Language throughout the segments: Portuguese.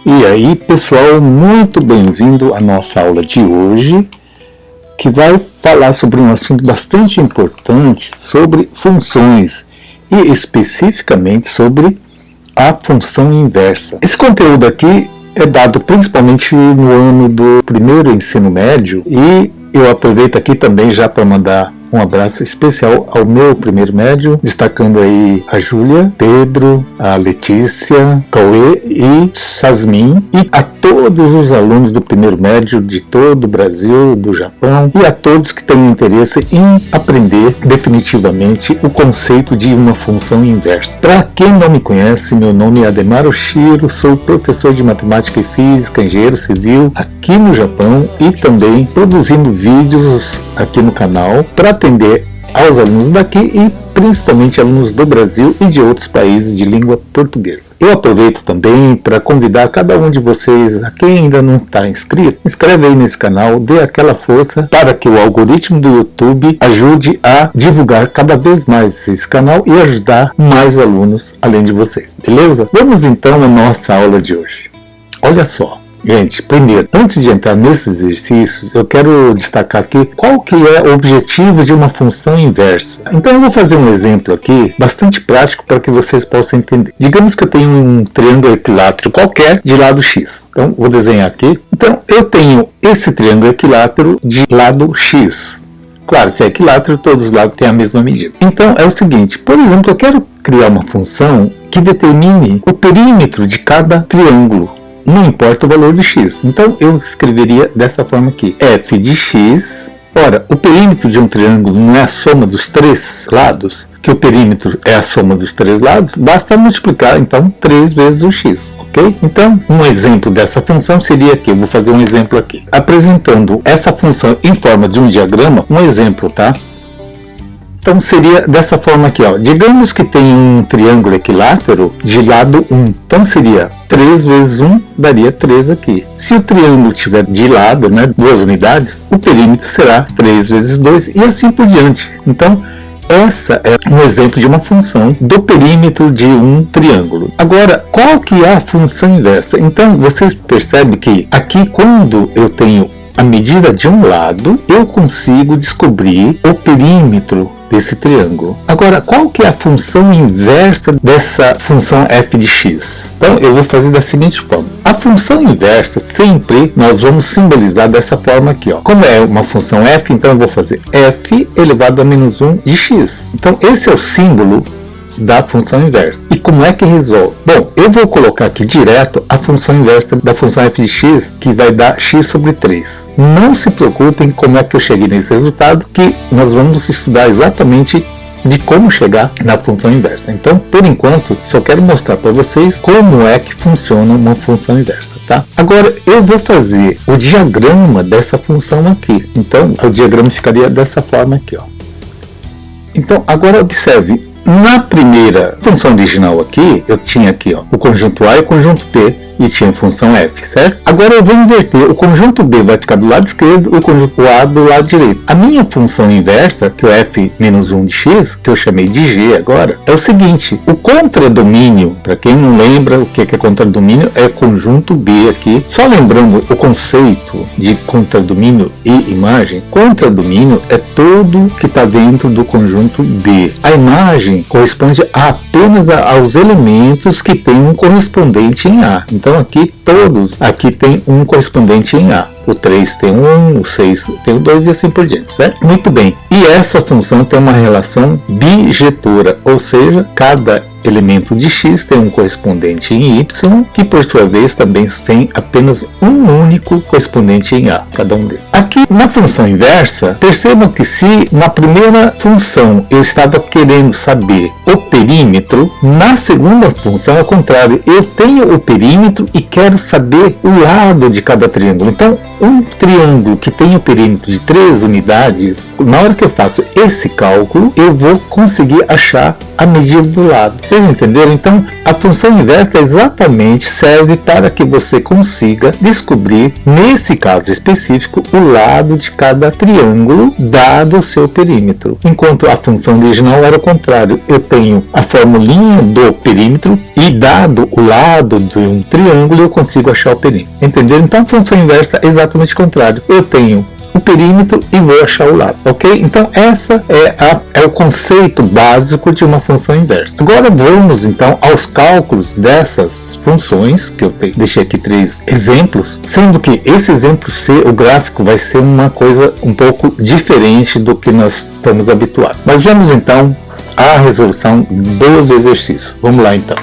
E aí, pessoal, muito bem-vindo à nossa aula de hoje, que vai falar sobre um assunto bastante importante, sobre funções, e especificamente sobre a função inversa. Esse conteúdo aqui é dado principalmente no ano do primeiro ensino médio, e eu aproveito aqui também já para mandar um abraço especial ao meu primeiro médio, destacando aí a Júlia, Pedro, a Letícia, Cauê e Sasmin, e a todos os alunos do primeiro médio de todo o Brasil, do Japão, e a todos que têm interesse em aprender definitivamente o conceito de uma função inversa. Para quem não me conhece, meu nome é Ademar Oshiro, sou professor de matemática e física, engenheiro civil aqui no Japão e também produzindo vídeos aqui no canal para atender aos alunos daqui e principalmente alunos do Brasil e de outros países de língua portuguesa. Eu aproveito também para convidar cada um de vocês, a quem ainda não está inscrito, inscreve aí nesse canal, dê aquela força para que o algoritmo do YouTube ajude a divulgar cada vez mais esse canal e ajudar mais alunos além de vocês, beleza? Vamos então à nossa aula de hoje. Olha só. Gente, primeiro, antes de entrar nesses exercícios, eu quero destacar aqui qual que é o objetivo de uma função inversa. Então eu vou fazer um exemplo aqui, bastante prático para que vocês possam entender. Digamos que eu tenho um triângulo equilátero qualquer de lado x. Então, vou desenhar aqui. Então, eu tenho esse triângulo equilátero de lado x. Claro, se é equilátero, todos os lados têm a mesma medida. Então, é o seguinte, por exemplo, eu quero criar uma função que determine o perímetro de cada triângulo. Não importa o valor de x. Então eu escreveria dessa forma aqui. F de x. Ora, o perímetro de um triângulo não é a soma dos três lados, que o perímetro é a soma dos três lados, basta multiplicar então 3 vezes o x, ok? Então, um exemplo dessa função seria aqui, eu vou fazer um exemplo aqui. Apresentando essa função em forma de um diagrama, um exemplo, tá? Então seria dessa forma aqui, ó. Digamos que tem um triângulo equilátero de lado 1. Então seria 3 vezes 1 daria 3 aqui. Se o triângulo tiver de lado, né, 2 unidades, o perímetro será 3 vezes 2 e assim por diante. Então essa é um exemplo de uma função do perímetro de um triângulo. Agora, qual que é a função inversa? Então vocês percebem que aqui quando eu tenho a medida de um lado, eu consigo descobrir o perímetro desse triângulo. Agora, qual que é a função inversa dessa função f de x? Então, eu vou fazer da seguinte forma. A função inversa, sempre nós vamos simbolizar dessa forma aqui, ó. Como é uma função f, então eu vou fazer f elevado a menos 1 de x. Então, esse é o símbolo da função inversa. E como é que resolve? Bom, eu vou colocar aqui direto a função inversa da função f de x, que vai dar x sobre 3. Não se preocupem como é que eu cheguei nesse resultado, que nós vamos estudar exatamente de como chegar na função inversa. Então, por enquanto, só quero mostrar para vocês como é que funciona uma função inversa, tá? Agora, eu vou fazer o diagrama dessa função aqui. Então, o diagrama ficaria dessa forma aqui, ó. Então, agora observe. Na primeira função original aqui, eu tinha aqui, ó, o conjunto A e o conjunto P, e tinha a função f, certo? Agora eu vou inverter, o conjunto B vai ficar do lado esquerdo e o conjunto A do lado direito. A minha função inversa, que é o f menos 1 de x, que eu chamei de g agora, é o seguinte, o contradomínio, para quem não lembra o que é contradomínio, é conjunto B aqui. Só lembrando o conceito de contradomínio e imagem, contradomínio é tudo que está dentro do conjunto B. A imagem corresponde apenas aos elementos que têm um correspondente em A. Então aqui todos, aqui tem um correspondente em A. O 3 tem um, o 6 tem o 2 e assim por diante, certo? Muito bem. E essa função tem uma relação bijetora, ou seja, cada elemento de x tem um correspondente em y, que por sua vez também tem apenas um único correspondente em a, cada um deles. Aqui na função inversa, percebam que se na primeira função eu estava querendo saber o perímetro, na segunda função ao contrário, eu tenho o perímetro e quero saber o lado de cada triângulo. Então, um triângulo que tem o perímetro de 3 unidades, na hora que eu faço esse cálculo, eu vou conseguir achar a medida do lado. Vocês entenderam? Então, a função inversa exatamente serve para que você consiga descobrir, nesse caso específico, o lado de cada triângulo dado o seu perímetro. Enquanto a função original era o contrário. Eu tenho a formulinha do perímetro e dado o lado de um triângulo eu consigo achar o perímetro. Entenderam? Então, a função inversa é exatamente o contrário. Eu tenho o perímetro e vou achar o lado, ok? Então essa é o conceito básico de uma função inversa. Agora vamos então aos cálculos dessas funções, que eu deixei aqui 3 exemplos, sendo que esse exemplo C, o gráfico vai ser uma coisa um pouco diferente do que nós estamos habituados. Mas vamos então à resolução dos exercícios. Vamos lá então.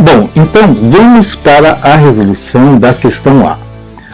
Bom, então vamos para a resolução da questão A.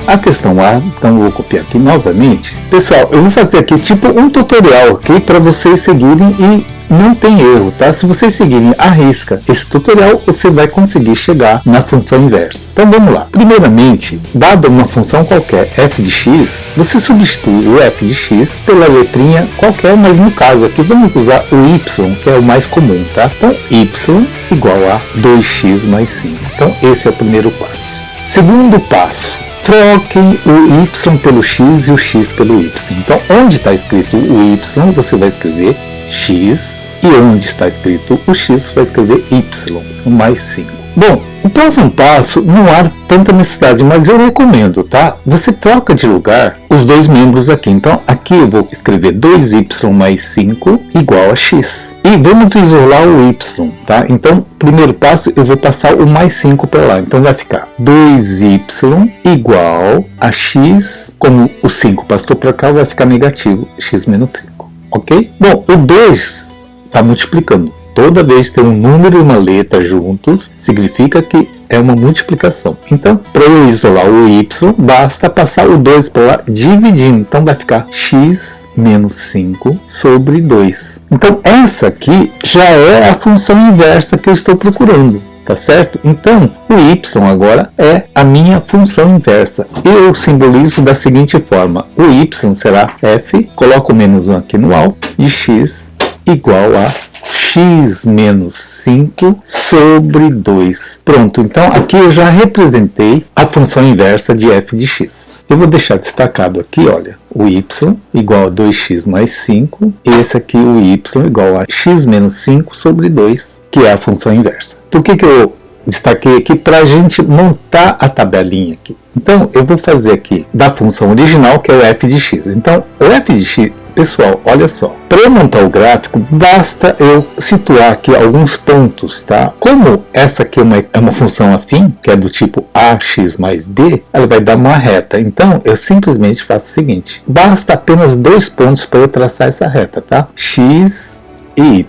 A questão A, então eu vou copiar aqui novamente. Pessoal, eu vou fazer aqui tipo um tutorial, ok? Para vocês seguirem e não tem erro, tá? Se vocês seguirem à risca esse tutorial, você vai conseguir chegar na função inversa. Então vamos lá. Primeiramente, dada uma função qualquer f de x, você substitui o f de x pela letrinha qualquer, mas no caso aqui vamos usar o y, que é o mais comum, tá? Então y igual a 2x mais 5. Então esse é o primeiro passo. Segundo passo, troquem o y pelo x e o x pelo y. Então onde está escrito o y, você vai escrever x, e onde está escrito o x vai escrever y, mais 5. Bom, o próximo passo não há tanta necessidade, mas eu recomendo, tá? Você troca de lugar os dois membros aqui. Então aqui eu vou escrever 2y mais 5 igual a x. E vamos isolar o y, tá? Então, primeiro passo, eu vou passar o mais 5 para lá. Então vai ficar 2y igual a x, como o 5 passou para cá, vai ficar negativo, x menos 5. Ok? Bom, o 2 está multiplicando. Toda vez que tem um número e uma letra juntos, significa que é uma multiplicação. Então, para eu isolar o y, basta passar o 2 para lá dividindo. Então vai ficar x menos 5 sobre 2. Então essa aqui já é a função inversa que eu estou procurando. Tá certo? Então, o y agora é a minha função inversa. Eu simbolizo da seguinte forma. O y será f, coloco o menos 1 aqui no alto, de x igual a x menos 5 sobre 2. Pronto, então aqui eu já representei a função inversa de f de x. Eu vou deixar destacado aqui, olha, o y igual a 2x mais 5, esse aqui o y igual a x menos 5 sobre 2, que é a função inversa. Por que eu destaquei aqui? Para a gente montar a tabelinha aqui. Então eu vou fazer aqui da função original, que é o f de x. Então o f de x, pessoal, olha só, para eu montar o gráfico, basta eu situar aqui alguns pontos, tá? Como essa aqui é uma função afim, que é do tipo ax mais b, ela vai dar uma reta. Então, eu simplesmente faço o seguinte, basta apenas 2 pontos para eu traçar essa reta, tá? X e y.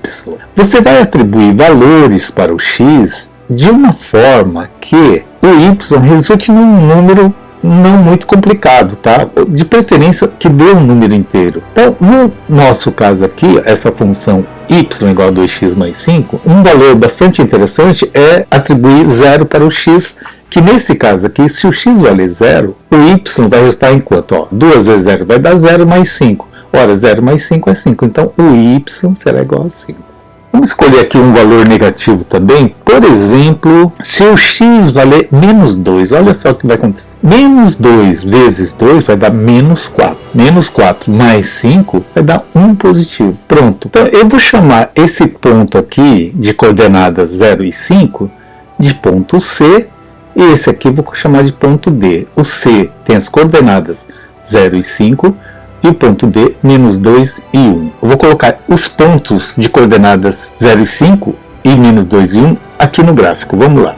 Você vai atribuir valores para o x de uma forma que o y resulte num número não muito complicado, tá? De preferência que dê um número inteiro. Então, no nosso caso aqui, essa função y igual a 2x mais 5, um valor bastante interessante é atribuir 0 para o x, que nesse caso aqui, se o x valer 0, o y vai resultar em quanto? Ó, 2 vezes 0 vai dar 0 mais 5. Ora, 0 mais 5 é 5, então o y será igual a 5. Vamos escolher aqui um valor negativo também. Por exemplo, se o x valer menos 2, olha só o que vai acontecer. Menos 2 vezes 2 vai dar menos 4. Menos 4 mais 5 vai dar 1 positivo. Pronto. Então eu vou chamar esse ponto aqui de coordenadas 0 e 5 de ponto C. E esse aqui eu vou chamar de ponto D. O C tem as coordenadas 0 e 5. E o ponto D, menos 2 e 1. Eu vou colocar os pontos de coordenadas 0 e 5 e menos 2 e 1 aqui no gráfico. Vamos lá.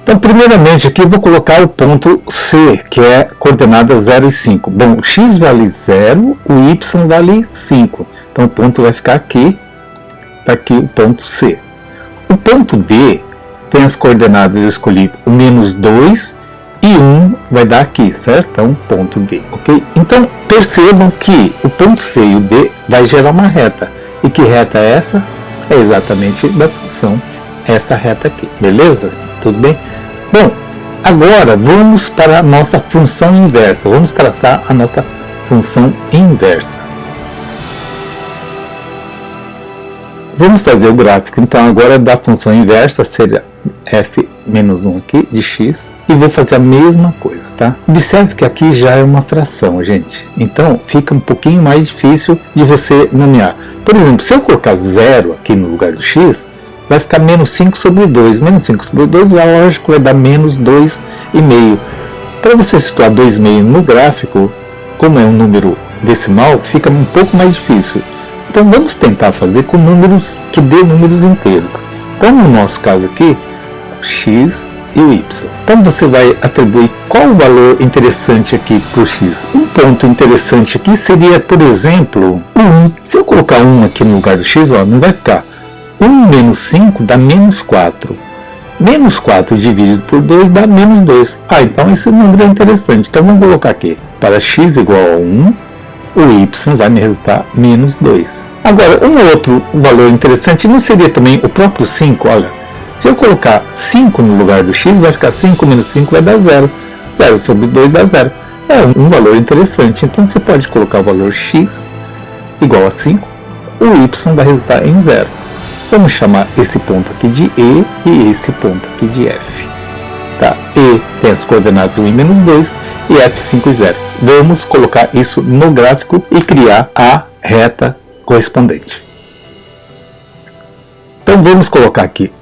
Então, primeiramente, aqui eu vou colocar o ponto C, que é coordenadas 0 e 5. Bom, x vale 0, o y vale 5. Então, o ponto vai ficar aqui. Está aqui o ponto C. O ponto D tem as coordenadas, eu escolhi o menos 2 e 1 vai dar aqui, certo? Então, ponto D, ok? Então, percebam que o ponto C e o D vai gerar uma reta. E que reta é essa? É exatamente da função essa reta aqui, beleza? Tudo bem? Bom, Agora vamos para a nossa função inversa. Vamos traçar a nossa função inversa. Vamos fazer o gráfico então agora da função inversa, seria f menos 1 aqui de x, e vou fazer a mesma coisa, tá? Observe que aqui já é uma fração, gente, então fica um pouquinho mais difícil de você nomear. Por exemplo, se eu colocar 0 aqui no lugar do x, vai ficar menos 5 sobre 2. Menos 5 sobre 2, lógico, vai dar menos 2,5. Para você situar 2,5 no gráfico, como é um número decimal, fica um pouco mais difícil. Então vamos tentar fazer com números que dê números inteiros. Então no nosso caso aqui, o x e o y. Então você vai atribuir qual o valor interessante aqui para o x. Um ponto interessante aqui seria, por exemplo, o 1. Se eu colocar 1 aqui no lugar do x, ó, não vai ficar. 1 menos 5 dá menos 4. Menos 4 dividido por 2 dá menos 2. Então esse número é interessante. Então vamos colocar aqui. Para x igual a 1, o y vai me resultar menos 2. Agora, um outro valor interessante não seria também o próprio 5? Olha, se eu colocar 5 no lugar do x, vai ficar 5 menos 5 vai dar 0. 0 sobre 2 dá 0. É um valor interessante. Então você pode colocar o valor x igual a 5, o y vai resultar em 0. Vamos chamar esse ponto aqui de E e esse ponto aqui de F. Tá? E tem as coordenadas 1 e menos 2 e F 5 e 0. Vamos colocar isso no gráfico e criar a reta correspondente. Então vamos colocar aqui,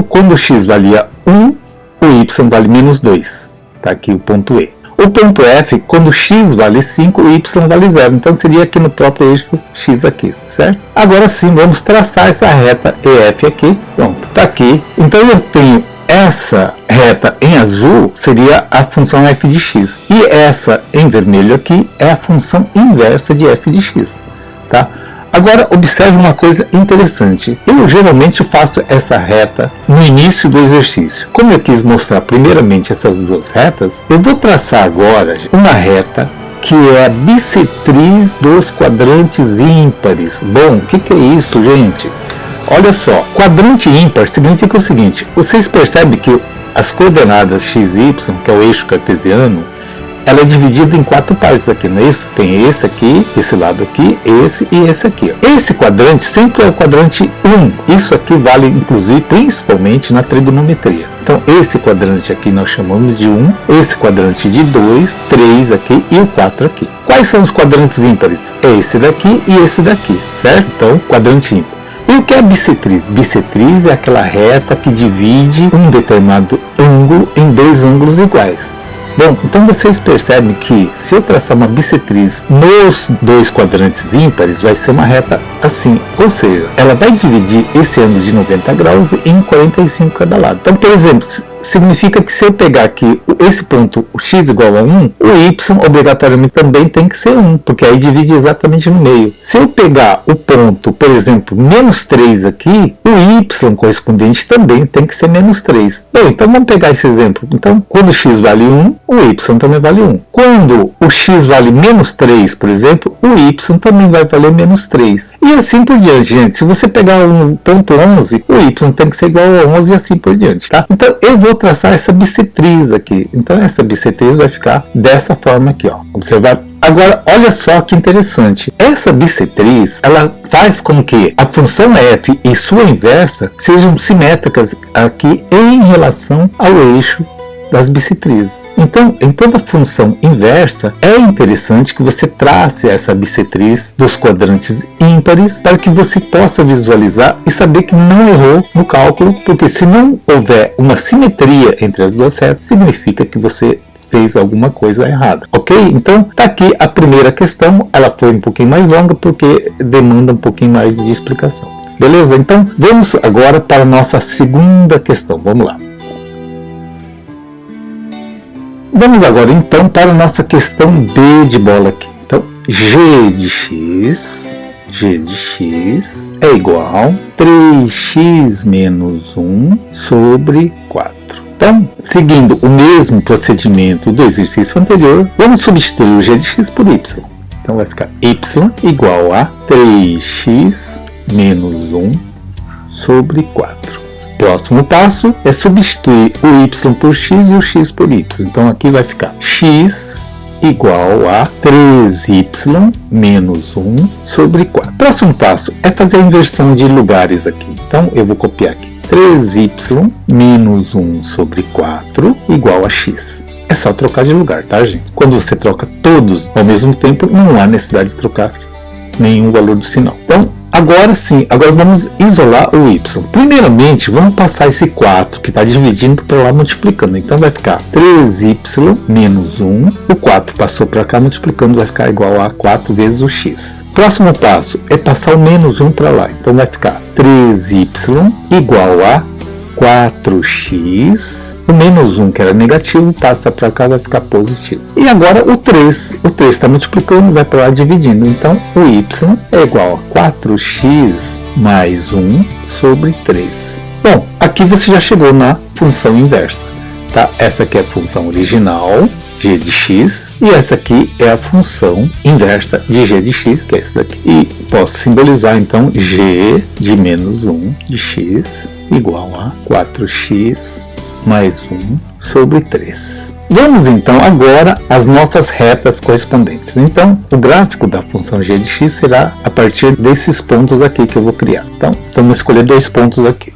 quando o x valia 1, o y vale menos 2. Está aqui o ponto E. O ponto F, quando x vale 5, o y vale 0. Então seria aqui no próprio eixo x aqui, certo? Agora sim, vamos traçar essa reta EF aqui. Pronto, está aqui. Então eu tenho essa reta em azul, seria a função f de x. E essa em vermelho aqui é a função inversa de f de x. Tá? Agora observe uma coisa interessante. Eu geralmente faço essa reta no início do exercício. Como eu quis mostrar primeiramente essas duas retas, eu vou traçar agora uma reta que é a bissetriz dos quadrantes ímpares. Bom, o que é isso, gente? Olha só, quadrante ímpar significa o seguinte: vocês percebem que as coordenadas x e y, que é o eixo cartesiano, ela é dividida em 4 partes aqui, não é isso? Tem esse aqui, esse lado aqui, esse e esse aqui. Ó. Esse quadrante sempre é o quadrante 1. Isso aqui vale, inclusive, principalmente na trigonometria. Então, esse quadrante aqui nós chamamos de 1, esse quadrante de 2, 3 aqui e o 4 aqui. Quais são os quadrantes ímpares? É esse daqui e esse daqui, certo? Então, quadrante ímpar. E o que é bissetriz? Bissetriz é aquela reta que divide um determinado ângulo em 2 ângulos iguais. Bom, então vocês percebem que se eu traçar uma bissetriz nos 2 quadrantes ímpares, vai ser uma reta assim, ou seja, ela vai dividir esse ângulo de 90 graus em 45 cada lado. Então, por exemplo, significa que se eu pegar aqui esse ponto, o x igual a 1, o y obrigatoriamente também tem que ser 1, porque aí divide exatamente no meio. Se eu pegar o ponto, por exemplo, menos 3 aqui, o y correspondente também tem que ser menos 3. Bom, então vamos pegar esse exemplo. Então, quando o x vale 1, o y também vale 1. Quando o x vale menos 3, por exemplo, o y também vai valer menos 3. E assim por diante, gente. Se você pegar um ponto 11, o y tem que ser igual a 11 e assim por diante, tá? Então, eu vou traçar essa bissetriz aqui. Então, essa bissetriz vai ficar dessa forma aqui, ó. Observar? Agora, olha só que interessante. Essa bissetriz, ela faz com que a função f e sua inversa sejam simétricas aqui em relação ao eixo das bissetrizes. Então, em toda função inversa, é interessante que você trace essa bissetriz dos quadrantes ímpares para que você possa visualizar e saber que não errou no cálculo, porque se não houver uma simetria entre as duas retas, significa que você fez alguma coisa errada, ok? Então, tá aqui a primeira questão. Ela foi um pouquinho mais longa porque demanda um pouquinho mais de explicação. Beleza? Então, vamos agora para a nossa segunda questão. Vamos lá. Vamos agora então para a nossa questão B de bola aqui. Então, g de x é igual a 3x menos 1 sobre 4. Então, seguindo o mesmo procedimento do exercício anterior, vamos substituir o g de x por y. Então vai ficar y igual a 3x menos 1 sobre 4. próximo passo é substituir o y por x e o x por y. Então aqui vai ficar x igual a 3y menos 1 sobre 4. Próximo passo é fazer a inversão de lugares aqui. Então eu vou copiar aqui. 3y menos 1 sobre 4 igual a x. É só trocar de lugar, tá, gente? Quando você troca todos ao mesmo tempo, não há necessidade de trocar nenhum valor do sinal. Então, agora sim, agora vamos isolar o y. Primeiramente, vamos passar esse 4 que está dividindo para lá multiplicando. Então vai ficar 3y menos 1. O 4 passou para cá multiplicando, vai ficar igual a 4 vezes o x. Próximo passo é passar o menos 1 para lá. Então vai ficar 3y igual a 4x, o menos 1 que era negativo passa para cá, vai ficar positivo. E agora o 3 está multiplicando, vai para lá dividindo, então o y é igual a 4x mais 1 sobre 3. Bom, aqui você já chegou na função inversa, tá? Essa aqui é a função original, g de x, e essa aqui é a função inversa de g de x, que é essa daqui. E posso simbolizar então g de menos 1 de x igual a 4x mais 1 sobre 3. Vamos então agora às nossas retas correspondentes. Então, o gráfico da função g de x será a partir desses pontos aqui que eu vou criar. Então, vamos escolher 2 pontos aqui.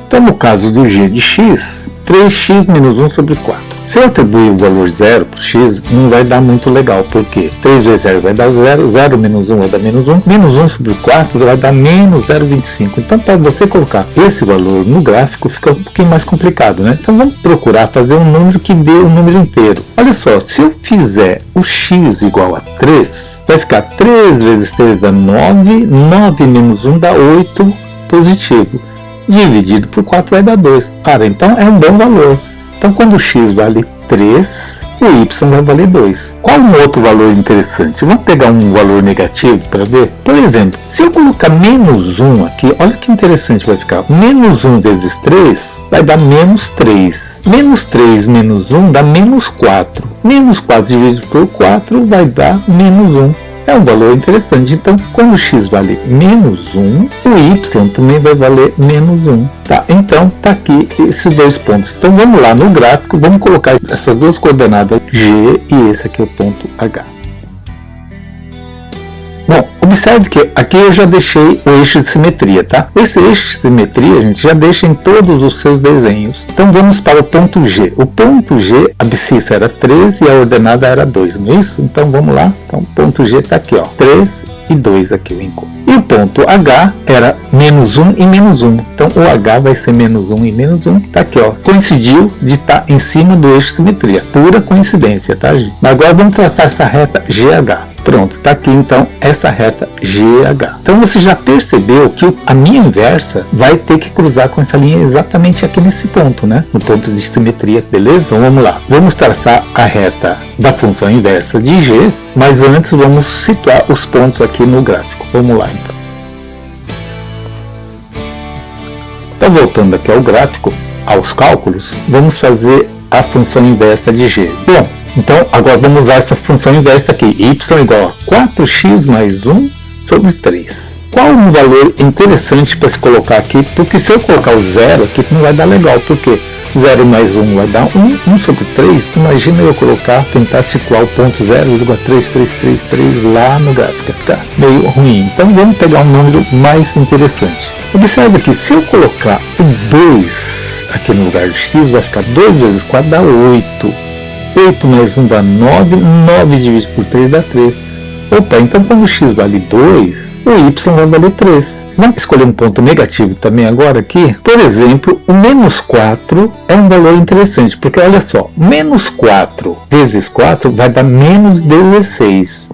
Então, no caso do g de x, 3x menos 1 sobre 4. Se eu atribuir o valor 0 para o x, não vai dar muito legal, porque 3 vezes 0 vai dar 0, 0 menos 1 vai dar menos 1, menos 1 sobre 4 vai dar menos 0,25. Então, para você colocar esse valor no gráfico, fica um pouquinho mais complicado, né? Então, vamos procurar fazer um número que dê um número inteiro. Olha só, se eu fizer o x igual a 3, vai ficar 3 vezes 3 dá 9, 9 menos 1 dá 8 positivo. Dividido por 4 vai dar 2. Cara, então é um bom valor. Então, quando o x vale 3, o y vai valer 2. Qual um outro valor interessante? Vamos pegar um valor negativo para ver? Por exemplo, se eu colocar menos 1 aqui, olha que interessante vai ficar. Menos 1 vezes 3 vai dar menos 3. Menos 3 menos 1 dá menos 4. Menos 4 dividido por 4 vai dar menos 1. É um valor interessante. Então, quando x vale menos 1, o y também vai valer menos 1. Tá? Então, tá aqui esses 2 pontos. Então, vamos lá no gráfico, vamos colocar essas duas coordenadas G e esse aqui é o ponto H. Bom, observe que aqui eu já deixei o eixo de simetria, tá? Esse eixo de simetria a gente já deixa em todos os seus desenhos. Então vamos para o ponto G. O ponto G, a abscissa era 3 e a ordenada era 2, não é isso? Então vamos lá. Então o ponto G está aqui, ó, 3 e 2 aqui o encontro. E o ponto H era menos 1 e menos 1. Então o H vai ser menos 1 e menos 1. Tá aqui, ó. Coincidiu de estar em cima do eixo de simetria. Pura coincidência, tá, gente? Mas agora vamos traçar essa reta GH. Pronto, está aqui então essa reta GH. Então você já percebeu que a minha inversa vai ter que cruzar com essa linha exatamente aqui nesse ponto, né? No ponto de simetria, beleza? Então vamos lá. Vamos traçar a reta da função inversa de G, mas antes vamos situar os pontos aqui no gráfico. Vamos lá então. Então voltando aqui ao gráfico, aos cálculos, vamos fazer a função inversa de G. Bom, então, agora vamos usar essa função inversa aqui, y igual a 4x mais 1 sobre 3. Qual um valor interessante para se colocar aqui? Porque se eu colocar o 0 aqui, não vai dar legal, porque 0 mais 1 vai dar 1, 1 sobre 3. Imagina eu tentar situar o ponto 0,3333 lá no gráfico, vai ficar meio ruim. Então vamos pegar um número mais interessante. Observe aqui, se eu colocar o 2 aqui no lugar do x, vai ficar 2 vezes 4 dá 8. 8 mais 1 dá 9, 9 dividido por 3 dá 3. Opa, então quando o x vale 2, o y vai valer 3. Vamos escolher um ponto negativo também agora aqui. Por exemplo, o menos 4 é um valor interessante, porque olha só, menos 4 vezes 4 vai dar menos 16.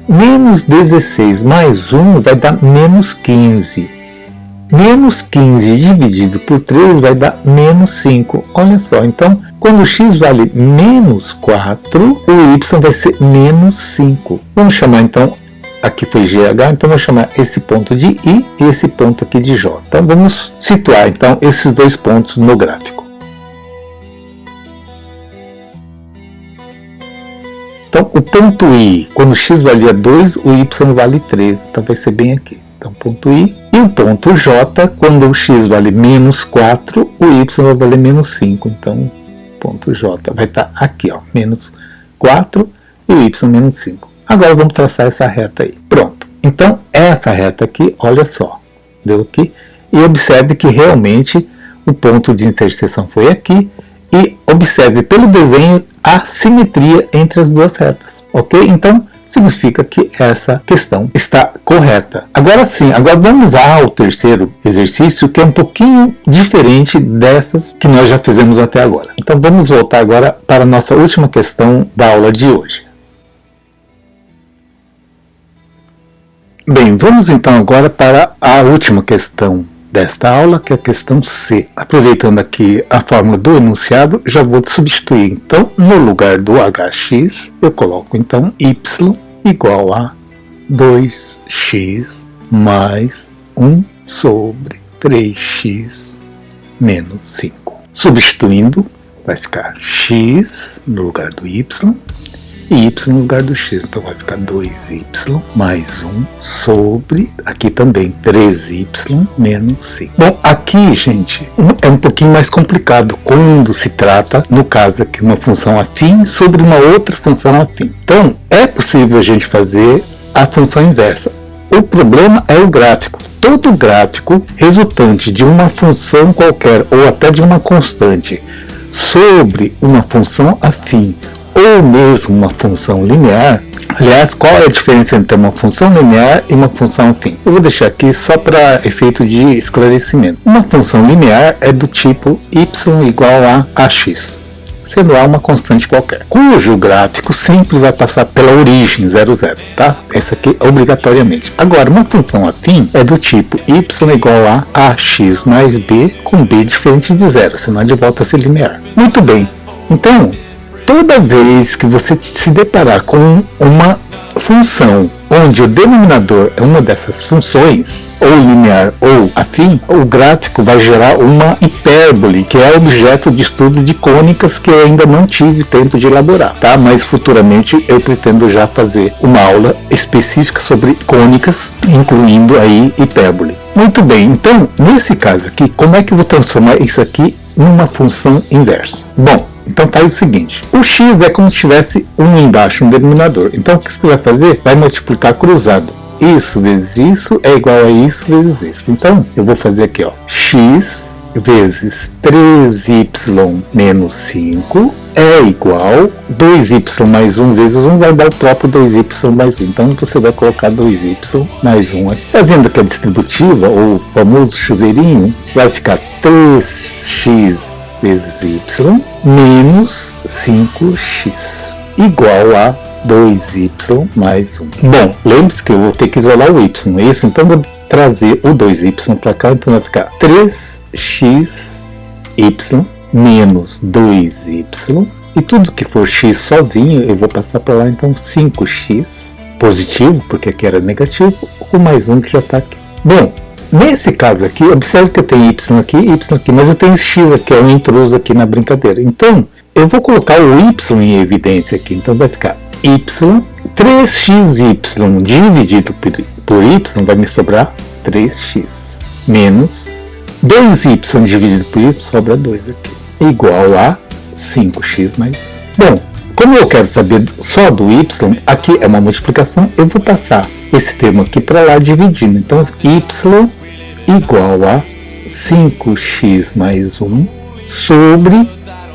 Menos 16 mais 1 vai dar menos 15. Menos 15 dividido por 3 vai dar menos 5. Olha só, então, quando o x vale menos 4, o y vai ser menos 5. Vamos chamar, então, aqui foi GH, então vou chamar esse ponto de I e esse ponto aqui de J. Então, vamos situar, então, esses 2 pontos no gráfico. Então, o ponto I, quando o x valia 2, o y vale 3. Então, vai ser bem aqui. Então, ponto I E o ponto J, quando o x vale menos 4, o y vai valer menos 5. Então, o ponto J vai estar aqui, ó, menos 4 e o y menos 5. Agora vamos traçar essa reta aí. Pronto. Então, essa reta aqui, olha só, deu aqui. E observe que realmente o ponto de interseção foi aqui. E observe pelo desenho a simetria entre as duas retas. Ok? Então, significa que essa questão está correta. Agora sim, agora vamos ao terceiro exercício, que é um pouquinho diferente dessas que nós já fizemos até agora. Então vamos voltar agora para a nossa última questão da aula de hoje. Bem, vamos então agora para a última questão desta aula, que é a questão C. Aproveitando aqui a fórmula do enunciado, já vou substituir. Então, no lugar do hx, eu coloco então y igual a 2x mais 1 sobre 3x menos 5. Substituindo, vai ficar x no lugar do y e y no lugar do x. Então vai ficar 2y mais 1 sobre, aqui também, 3y menos 5. Bom, aqui, gente, é um pouquinho mais complicado quando se trata, no caso aqui, uma função afim sobre uma outra função afim. Então, é possível a gente fazer a função inversa. O problema é o gráfico. Todo gráfico resultante de uma função qualquer, ou até de uma constante, sobre uma função afim, ou mesmo uma função linear. Aliás, qual é a diferença entre uma função linear e uma função afim? Eu vou deixar aqui só para efeito de esclarecimento. Uma função linear é do tipo y igual a ax, sendo A uma constante qualquer, cujo gráfico sempre vai passar pela origem 0, 0, tá? Essa aqui obrigatoriamente. Agora, uma função afim é do tipo y igual a ax mais b com b diferente de 0, senão de volta a ser linear. Muito bem, então, toda vez que você se deparar com uma função onde o denominador é uma dessas funções, ou linear ou afim, o gráfico vai gerar uma hipérbole, que é objeto de estudo de cônicas que eu ainda não tive tempo de elaborar, tá? Mas futuramente eu pretendo já fazer uma aula específica sobre cônicas, incluindo aí hipérbole. Muito bem, então, nesse caso aqui, como é que eu vou transformar isso aqui numa função inversa? Bom, então faz o seguinte, o x é como se tivesse um embaixo, um denominador. Então o que você vai fazer? Vai multiplicar cruzado. Isso vezes isso é igual a isso vezes isso. Então eu vou fazer aqui, ó, x vezes 3y menos 5 é igual 2y mais 1 vezes 1 vai dar o próprio 2y mais 1. Então você vai colocar 2y mais 1 aqui. Fazendo que a distributiva, ou o famoso chuveirinho, vai ficar 3x vezes y menos 5x igual a 2y mais 1. Bom, lembre-se que eu vou ter que isolar o y, é isso? Então eu vou trazer o 2y para cá, então vai ficar 3xy menos 2y, e tudo que for x sozinho eu vou passar para lá, então 5x positivo, porque aqui era negativo, com mais 1 que já está aqui. Bom, nesse caso aqui, observe que eu tenho y aqui, mas eu tenho x aqui, é um intruso aqui na brincadeira. Então, eu vou colocar o y em evidência aqui. Então, vai ficar y, 3xy dividido por y, vai me sobrar 3x, menos 2y dividido por y, sobra 2 aqui, igual a 5x mais 1. Bom, como eu quero saber só do y, aqui é uma multiplicação, eu vou passar esse termo aqui para lá dividindo. Então, y igual a 5x mais 1 sobre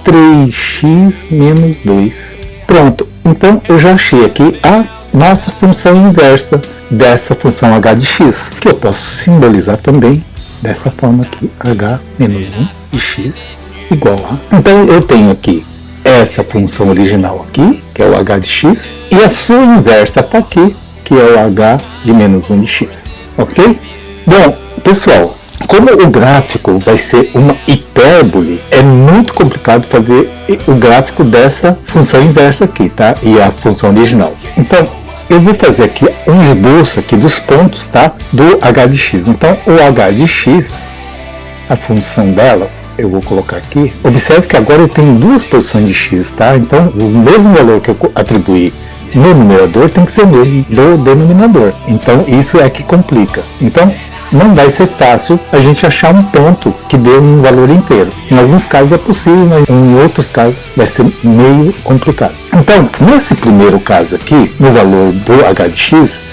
3x menos 2. Pronto, então eu já achei aqui a nossa função inversa dessa função h de x, que eu posso simbolizar também dessa forma aqui, h menos 1 de x igual a... Então eu tenho aqui essa função original aqui, que é o h de x, e a sua inversa está aqui, que é o h de menos 1 de x, ok? Bom, pessoal, como o gráfico vai ser uma hipérbole, é muito complicado fazer o gráfico dessa função inversa aqui, tá? E a função original. Então, eu vou fazer aqui um esboço aqui dos pontos, tá? Do h de x. Então, o h de x, a função dela, eu vou colocar aqui. Observe que agora eu tenho duas posições de x, tá? Então, o mesmo valor que eu atribuí no numerador tem que ser o mesmo do denominador. Então, isso é que complica. Então, não vai ser fácil a gente achar um ponto que dê um valor inteiro. Em alguns casos é possível, mas em outros casos vai ser meio complicado. Então, nesse primeiro caso aqui, no valor do h de x,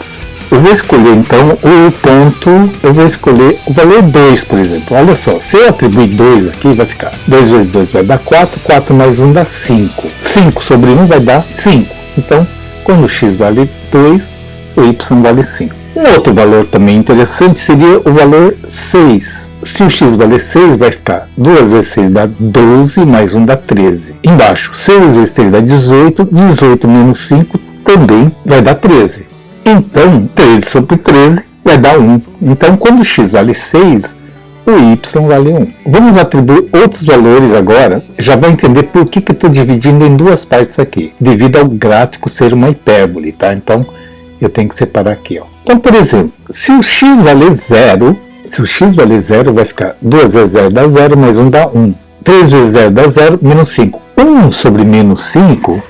eu vou escolher então o ponto, eu vou escolher o valor 2, por exemplo. Olha só, se eu atribuir 2 aqui, vai ficar 2 vezes 2 vai dar 4, 4 mais 1 dá 5. 5 sobre 1 vai dar 5. Então, quando x vale 2, o y vale 5. Um outro valor também interessante seria o valor 6. Se o x valer 6, vai ficar 2 vezes 6 dá 12, mais 1 dá 13. Embaixo, 6 vezes 3 dá 18, 18 menos 5 também vai dar 13. Então, 13 sobre 13 vai dar 1. Então, quando o x vale 6, o y vale 1. Vamos atribuir outros valores agora. Já vai entender por que eu estou dividindo em duas partes aqui. Devido ao gráfico ser uma hipérbole, tá? Então, eu tenho que separar aqui, ó. Então, por exemplo, se o x valer 0, vai ficar 2 vezes 0 dá 0, mais 1 dá 1. 3 vezes 0 dá 0, menos 5. 1 sobre menos 5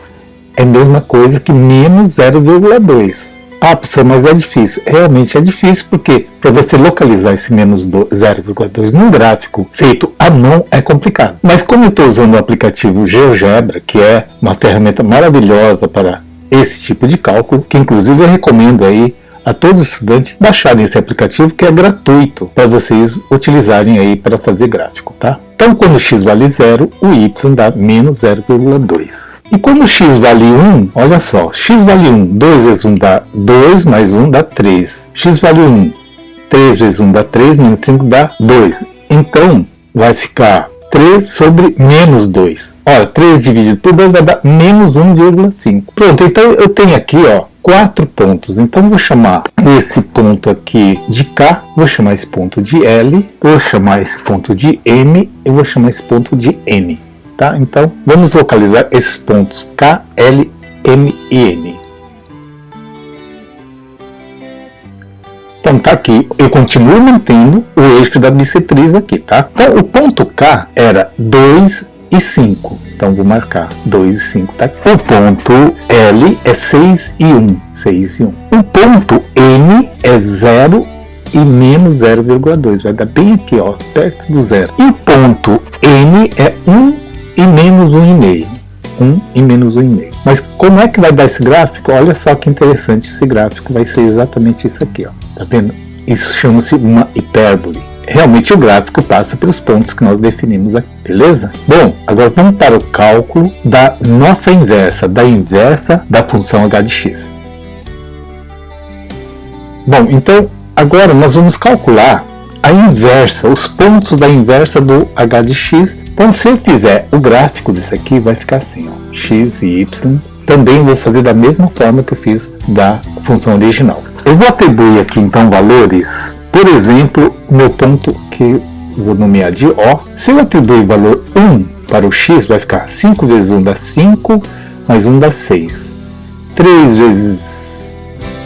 é a mesma coisa que menos 0,2. Ah, professor, mas é difícil. Realmente é difícil, porque para você localizar esse menos 0,2 num gráfico feito à mão é complicado. Mas como eu estou usando o aplicativo GeoGebra, que é uma ferramenta maravilhosa para esse tipo de cálculo, que inclusive eu recomendo aí a todos os estudantes baixarem esse aplicativo, que é gratuito para vocês utilizarem aí para fazer gráfico, tá? Então, quando x vale 0, o y dá menos 0,2. E quando x vale 1, olha só, x vale 1, 2 vezes 1 dá 2, mais 1 dá 3. X vale 1, 3 vezes 1 dá 3, menos 5 dá 2. Então, vai ficar 3 sobre menos 2. Olha, 3 dividido por 2 vai dar menos 1,5. Pronto, então eu tenho aqui, ó, 4 pontos. Então, vou chamar esse ponto aqui de K, vou chamar esse ponto de L, vou chamar esse ponto de M, e vou chamar esse ponto de N. Tá? Então, vamos localizar esses pontos K, L, M e N. Então, tá aqui. Eu continuo mantendo o eixo da bissetriz aqui, tá? Então, o ponto K era 2 e 5. Então, vou marcar 2 e 5, tá? O ponto L é 6 e 1. 6 e 1. O ponto M é 0 e menos 0,2. Vai dar bem aqui, ó, perto do zero. E o ponto N é 1 e menos 1,5. 1 e menos 1,5. Mas como é que vai dar esse gráfico? Olha só que interessante, esse gráfico vai ser exatamente isso aqui, ó. Tá vendo? Isso chama-se uma hipérbole. Realmente o gráfico passa pelos pontos que nós definimos aqui, beleza? Bom, agora vamos para o cálculo da nossa inversa, da função h de x. Bom, então agora nós vamos calcular a inversa, os pontos da inversa do h de x. Então, se eu fizer o gráfico disso aqui, vai ficar assim, ó, x e y. Também vou fazer da mesma forma que eu fiz da função original. Eu vou atribuir aqui, então, valores, por exemplo, o meu ponto que eu vou nomear de O. Se eu atribuir o valor 1 para o x, vai ficar 5 vezes 1 dá 5, mais 1 dá 6. 3 vezes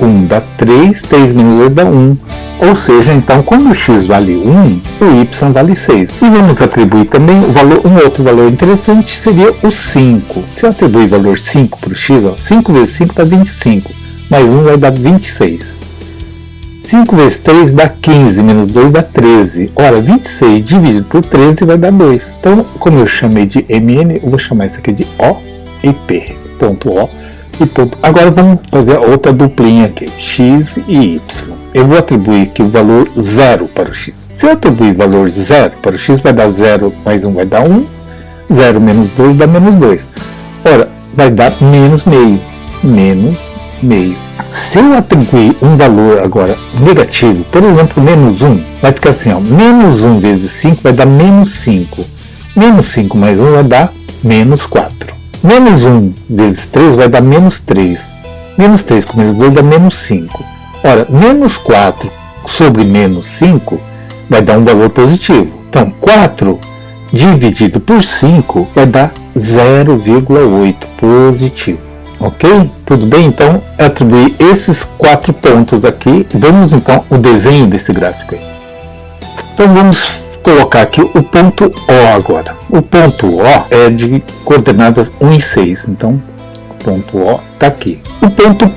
1 dá 3, 3 menos 8 dá 1. Ou seja, então, quando o x vale 1, o y vale 6. E vamos atribuir também o valor, um outro valor interessante seria o 5. Se eu atribuir o valor 5 para o x, ó, 5 vezes 5 dá 25, mais 1 vai dar 26. 5 vezes 3 dá 15, menos 2 dá 13. Ora, 26 dividido por 13 vai dar 2. Então, como eu chamei de MN, eu vou chamar isso aqui de O e P. Ponto O e ponto. Agora vamos fazer outra duplinha aqui, x e y. Eu vou atribuir aqui o valor 0 para o x. Se eu atribuir o valor 0 para o x, vai dar 0 mais 1 vai dar 1. 0 menos 2 dá menos 2. Ora, vai dar menos meio. Menos meio. Se eu atribuir um valor agora negativo, por exemplo, menos 1, vai ficar assim, ó, menos 1 vezes 5 vai dar menos 5. Menos 5 mais 1 vai dar menos 4. Menos 1 vezes 3 vai dar menos 3. Menos 3 com menos 2 dá menos 5. Ora, menos 4 sobre menos 5 vai dar um valor positivo. Então, 4 dividido por 5 vai dar 0,8 positivo. Ok? Tudo bem? Então, atribuir esses 4 pontos aqui. Vamos, então, o desenho desse gráfico aí. Então, vamos colocar aqui o ponto O agora. O ponto O é de coordenadas 1 e 6. Então, o ponto O está aqui. O ponto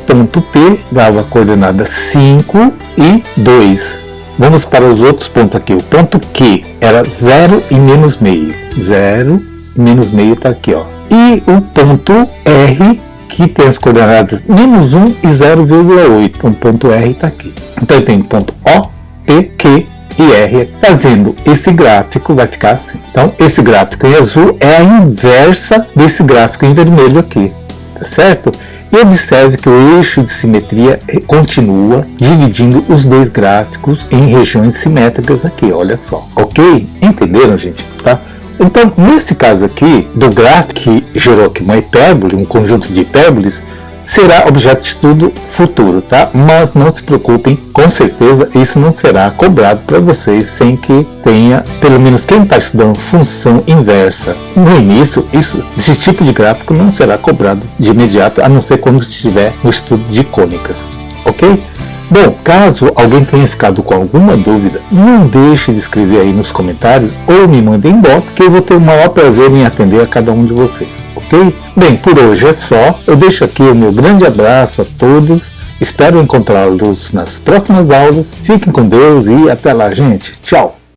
ponto P dava a coordenada 5 e 2. Vamos para os outros pontos aqui. O ponto Q era 0 e menos meio. 0 e menos meio está aqui, ó. E o ponto R, que tem as coordenadas menos 1 e 0,8. Então o ponto R está aqui. Então eu tenho ponto O, P, Q e R. Fazendo esse gráfico vai ficar assim. Então esse gráfico em azul é a inversa desse gráfico em vermelho aqui. Tá certo? E observe que o eixo de simetria continua dividindo os dois gráficos em regiões simétricas aqui, olha só. Ok? Entenderam, gente? Tá? Então, nesse caso aqui, do gráfico que gerou aqui uma hipérbole, um conjunto de hipérboles, será objeto de estudo futuro, tá? Mas não se preocupem, com certeza isso não será cobrado para vocês sem que tenha, pelo menos quem está estudando função inversa. No início, esse tipo de gráfico não será cobrado de imediato, a não ser quando estiver no estudo de cônicas, ok? Bom, caso alguém tenha ficado com alguma dúvida, não deixe de escrever aí nos comentários ou me mande inbox que eu vou ter o maior prazer em atender a cada um de vocês, ok? Bem, por hoje é só, eu deixo aqui o meu grande abraço a todos, espero encontrá-los nas próximas aulas, fiquem com Deus e até lá, gente, tchau!